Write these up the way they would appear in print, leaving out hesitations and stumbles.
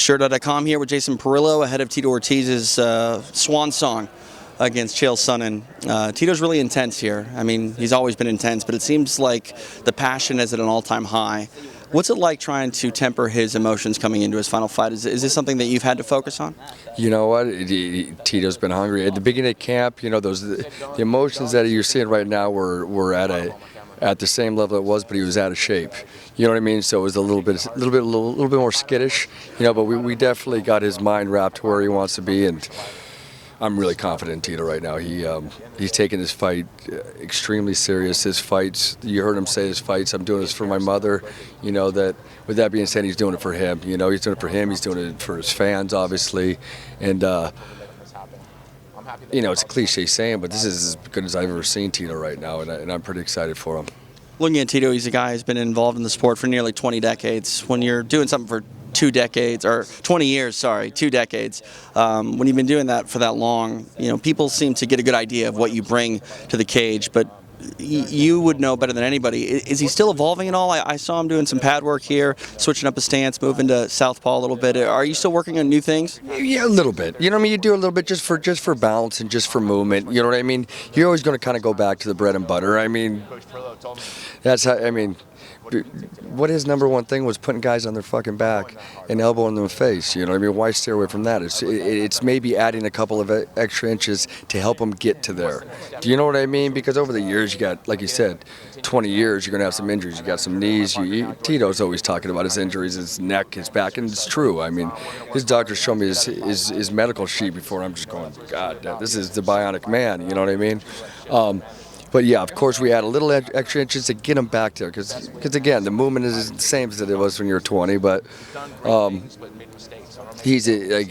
Sherdog.com here with Jason Parillo ahead of Tito Ortiz's swan song against Chael Sonnen. Tito's really intense here. I mean, he's always been intense, but it seems like the passion is at an all-time high. What's it like trying to temper his emotions coming into his final fight? Is this something that you've had to focus on? You know what? Tito's been hungry. At the beginning of camp, you know, the emotions that you're seeing right now were at the same level it was, but he was out of shape. You know what I mean? So it was a little bit more skittish, you know, but we definitely got his mind wrapped to where he wants to be, and I'm really confident in Tito right now. He's taking this fight extremely serious. His fights, you heard him say his fights, I'm doing this for my mother. You know, that with that being said, he's doing it for him. You know, he's doing it for him, he's doing it for his fans, obviously. And you know, it's a cliche saying, but this is as good as I've ever seen Tito right now, and I'm pretty excited for him. Looking at Tito, he's a guy who's been involved in the sport for nearly 20 decades. When you're doing something for 2 decades, or 20 years, sorry, 2 decades, when you've been doing that for that long, you know, people seem to get a good idea of what you bring to the cage, but you would know better than anybody. Is he still evolving at all? I saw him doing some pad work here, switching up his stance, moving to southpaw a little bit. Are you still working on new things? Yeah, a little bit. You know what I mean? You do a little bit just for balance and just for movement. You know what I mean? You're always going to kind of go back to the bread and butter. I mean, that's how, I mean, what his number one thing was putting guys on their fucking back and elbowing them in the face. You know what I mean? Why stay away from that? It's maybe adding a couple of extra inches to help them get to there. Do you know what I mean? Because over the years, you got, like you said, 20 years, you're going to have some injuries. You got some knees. Tito's always talking about his injuries, his neck, his back, and it's true. I mean, his doctor showed me his medical sheet before. I'm just going, God, this is the bionic man. You know what I mean? But yeah, of course, we add a little extra inches to get him back there, because again, the movement is the same as it was when you're 20. But he's going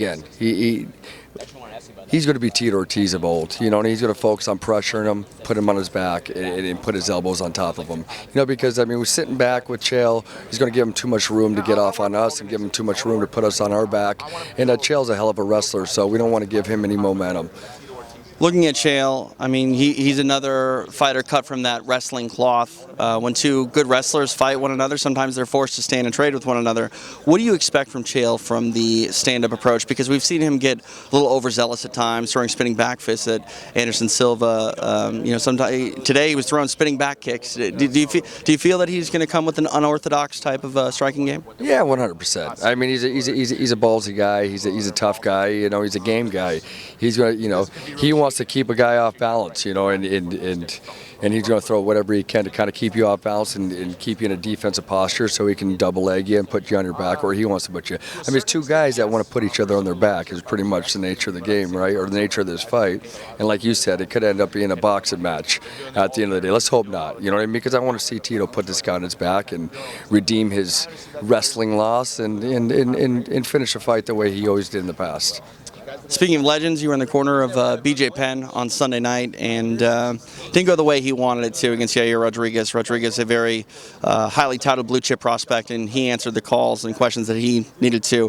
to be Tito Ortiz of old, you know, and he's going to focus on pressuring him, put him on his back, and put his elbows on top of him. You know, because, I mean, we're sitting back with Chael. He's going to give him too much room to get off on us and give him too much room to put us on our back. And Chael's a hell of a wrestler, so we don't want to give him any momentum. Looking at Chael, I mean, he's another fighter cut from that wrestling cloth. When two good wrestlers fight one another, sometimes they're forced to stand and trade with one another. What do you expect from Chael from the stand-up approach? Because we've seen him get a little overzealous at times, throwing spinning back fists at Anderson Silva. You know, sometimes today he was throwing spinning back kicks. Do you feel that he's going to come with an unorthodox type of striking game? Yeah, 100%. I mean, he's a ballsy guy. He's a tough guy. You know, he's a game guy. He's going to, you know, he wants to keep a guy off balance, you know, and he's going to throw whatever he can to kind of keep you off balance and keep you in a defensive posture so he can double leg you and put you on your back, or he wants to put you. I mean, it's two guys that want to put each other on their back is pretty much the nature of the game, right, or the nature of this fight. And like you said, it could end up being a boxing match at the end of the day. Let's hope not, you know what I mean? Because I want to see Tito put this guy on his back and redeem his wrestling loss and finish a fight the way he always did in the past. Speaking of legends, you were in the corner of BJ Penn on Sunday night, and didn't go the way he wanted it to against Yair Rodriguez. Rodriguez, a very highly touted blue chip prospect, and he answered the calls and questions that he needed to.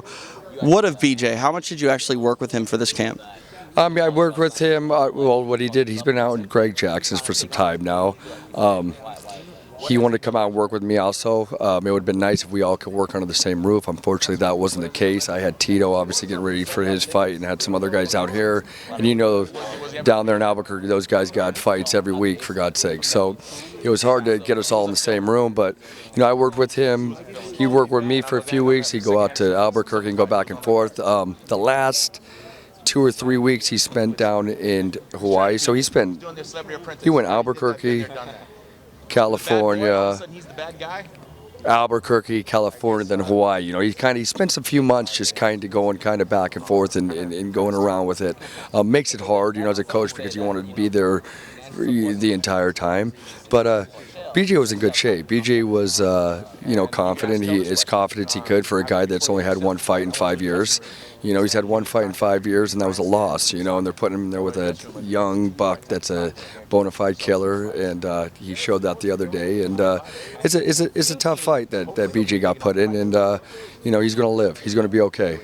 What of BJ? How much did you actually work with him for this camp? I worked with him. Well, what he did, he's been out in Greg Jackson's for some time now. He wanted to come out and work with me also. It would have been nice if we all could work under the same roof. Unfortunately, that wasn't the case. I had Tito obviously getting ready for his fight and had some other guys out here. And you know, down there in Albuquerque, those guys got fights every week, for God's sake. So it was hard to get us all in the same room. But, you know, I worked with him. He worked with me for a few weeks. He'd go out to Albuquerque and go back and forth. The last 2 or 3 weeks he spent down in Hawaii. So he went Albuquerque, California, Albuquerque, California, then Hawaii. You know, he spent a few months just kind of going kind of back and forth and going around with it. Makes it hard, you know, as a coach, because you want to be there the entire time. But BJ was in good shape. BJ was, you know, confident. As confident as he could for a guy that's only had one fight in 5 years. You know, he's had one fight in 5 years, and that was a loss, you know, and they're putting him there with a young buck that's a bona fide killer, and he showed that the other day. And it's a tough fight that BJ got put in, and, you know, he's going to live. He's going to be okay.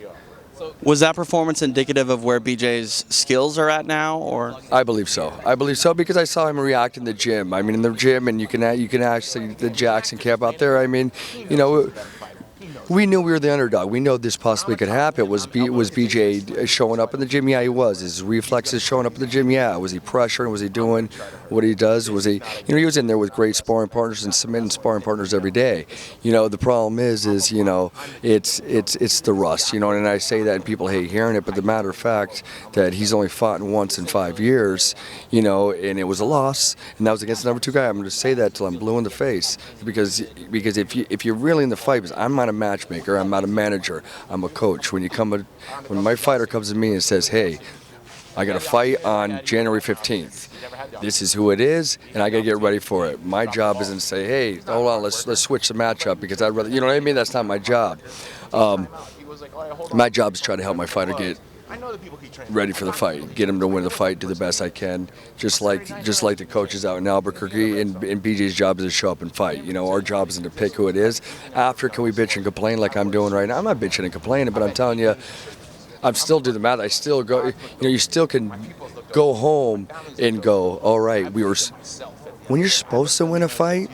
Was that performance indicative of where BJ's skills are at now, or? I believe so. I believe so, because I saw him react in the gym. I mean, in the gym, and you can actually the Jackson camp out there. I mean, you know, we knew we were the underdog. We know this possibly could happen. Was BJ showing up in the gym? Yeah, he was. His reflexes showing up in the gym? Yeah. Was he pressuring? Was he doing what he does? Was he, he was in there with great sparring partners and submitting sparring partners every day. The problem is it's the rust. And I say that and people hate hearing it, but the matter of fact that he's only fought once in 5 years, and it was a loss, and that was against the number 2 guy. I'm going to say that till I'm blue in the face, because if you're really in the fight, because I'm not a matchmaker, I'm not a manager, I'm a coach. When my fighter comes to me and says, hey, I got a fight on January 15th. This is who it is, and I got to get ready for it. My job isn't to say, hey, hold on, let's switch the matchup, because I'd rather, you know what I mean? That's not my job. My job is to try to help my fighter get ready for the fight, get him to win the fight, do the best I can, just like the coaches out in Albuquerque, and BJ's job is to show up and fight. Our job isn't to pick who it is. After, can we bitch and complain like I'm doing right now? I'm not bitching and complaining, but I'm telling you, I'm still doing the math. I still go, you still can go home and go, all right, when you're supposed to win a fight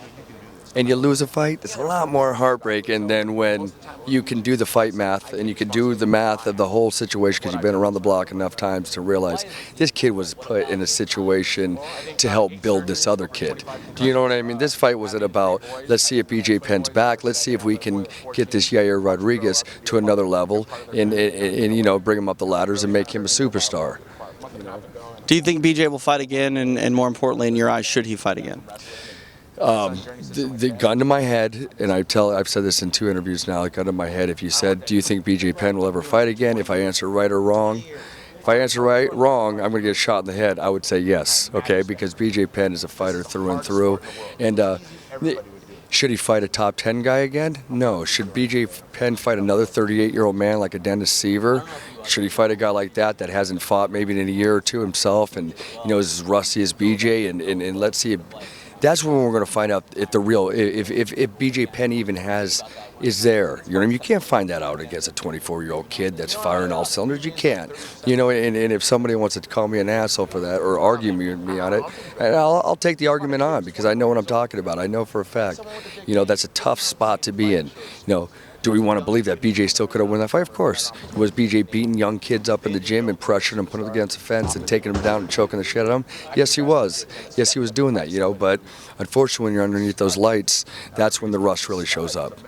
and you lose a fight, it's a lot more heartbreaking than when you can do the fight math and you can do the math of the whole situation, because you've been around the block enough times to realize this kid was put in a situation to help build this other kid. Do you know what I mean? This fight wasn't about, let's see if BJ Penn's back, let's see if we can get this Yair Rodriguez to another level and bring him up the ladders and make him a superstar. Do you think BJ will fight again, and more importantly, in your eyes, should he fight again? The gun to my head, and I've said this in 2 interviews now, the gun to my head, if you said, do you think BJ Penn will ever fight again? If I answer right or wrong, if I answer wrong, I'm going to get shot in the head. I would say yes, okay, because BJ Penn is a fighter through and through. And should he fight a top 10 guy again? No. Should BJ Penn fight another 38-year-old man like a Dennis Seaver? Should he fight a guy like that hasn't fought maybe in a year or two himself and is as rusty as BJ? And let's see if that's when we're going to find out if BJ Penn even is there. You know what I mean? You can't find that out against a 24-year-old kid that's firing all cylinders. You can't. And if somebody wants to call me an asshole for that or argue me on it, I'll take the argument on, because I know what I'm talking about. I know for a fact. That's a tough spot to be in. Do we want to believe that BJ still could have won that fight? Of course. Was BJ beating young kids up in the gym and pressuring them, putting them against the fence and taking them down and choking the shit out of them? Yes, he was. Yes, he was doing that, But unfortunately, when you're underneath those lights, that's when the rust really shows up.